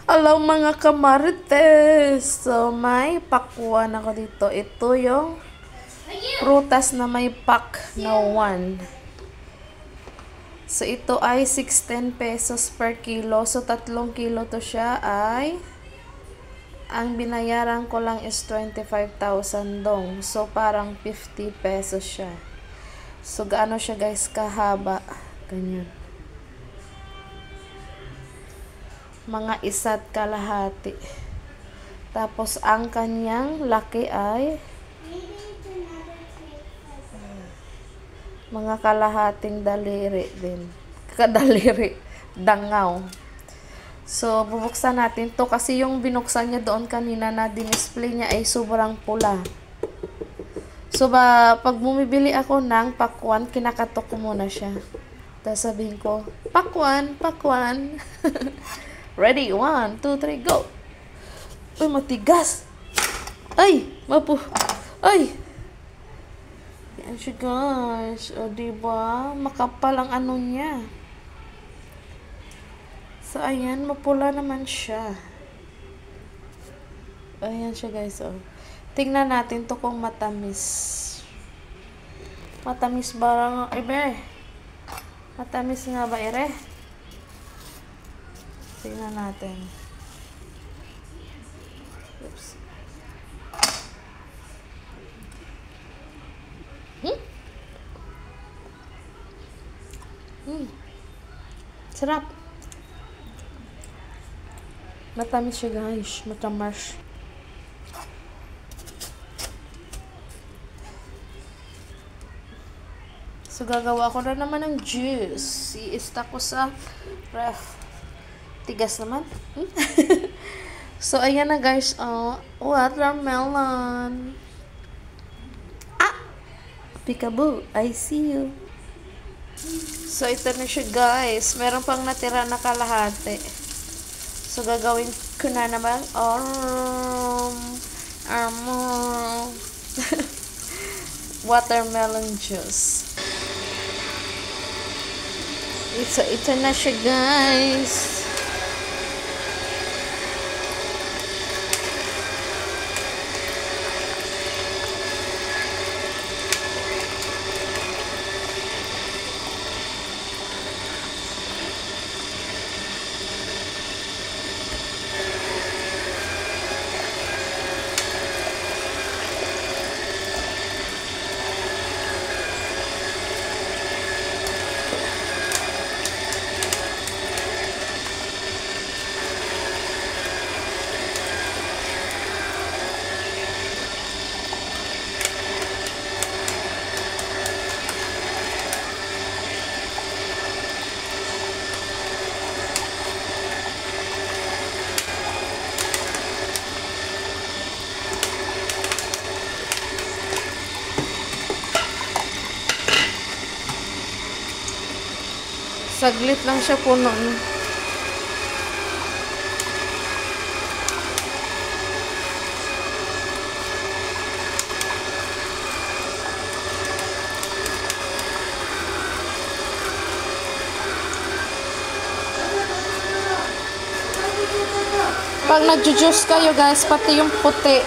Hello mga kamarites! So, may pakwan ako dito. Ito yung prutas na may pak na 1. So, ito ay 16 pesos per kilo. So, 3 kilo to siya ay ang binayaran ko lang is 25,000 dong. So, parang 50 pesos siya. So, gaano siya guys kahaba. Ganyan. Mga 1 kalahati. Tapos ang kanyang laki ay mga kalahating daliri din. Kadaliri. Dangaw. So, bubuksan natin to kasi yung binuksan niya doon kanina na dinisplay niya ay sobrang pula. So, pag bumibili ako ng pakwan, kinakatok ko muna siya. Tapos sabihin ko, pakwan, pakwan. Ready? 1, 2, 3, go! Uy, matigas! Ay! Mapu! Ay! Yan siya, guys. O, diba? Makapal ang ano niya. So, ayan. Mapula naman siya. Ayan siya, guys. O. Tingnan natin to kung matamis. Matamis ba? Ibe? Matamis nga ba, ere? Tingnan natin. Oops. Sarap. Matamis siya guys. Matamas. So, gagawa ko na naman ng juice. I-stack ko sa ref. Tigas naman. So, ayan na guys. Oh, watermelon. Ah! Peekaboo. I see you. So, ito na siya guys. Meron pang natira na kalahati. So, gagawin ko na naman. Watermelon juice. So, ito na siya guys. Saglit lang siya puno. Pag nagjujuice kayo guys, pati yung puti,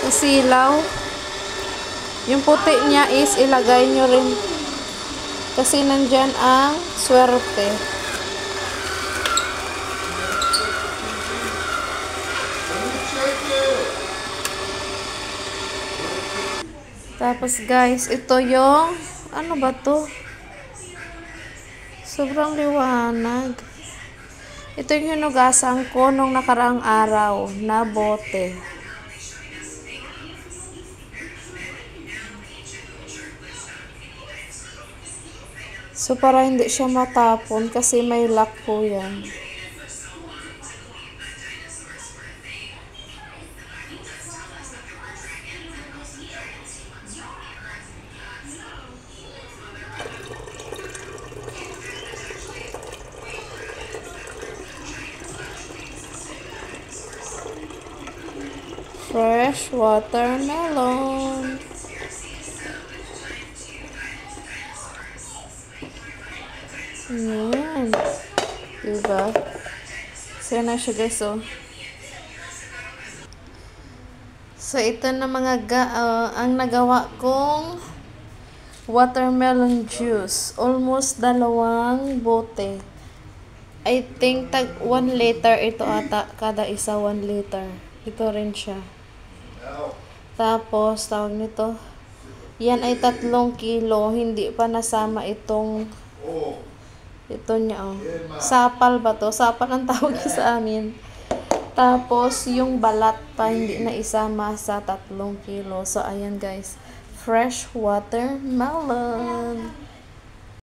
yung silaw, yung puti niya is ilagay nyo rin. Kasi nandyan ang swerte. Tapos guys, ito yung, ano ba to? Sobrang liwanag. Ito yung hinugasan ko nung nakaraang araw na bote. So, para hindi siya matapon kasi may lock po yan. Fresh watermelon. Yan. Diba? So, yan na siya guys, oh. So, ito na mga ang nagawa kong watermelon juice. Almost 2 bote. I think tag 1 liter ito ata. Kada isa 1 liter. Ito rin siya. Tapos, tawag nito. Yan ay 3 kilo. Hindi pa nasama ito niya, oh. Sapal ba to? Sapal ang tawag sa amin. Tapos, yung balat pa hindi na isama sa 3 kilo. So, ayan guys. Fresh watermelon.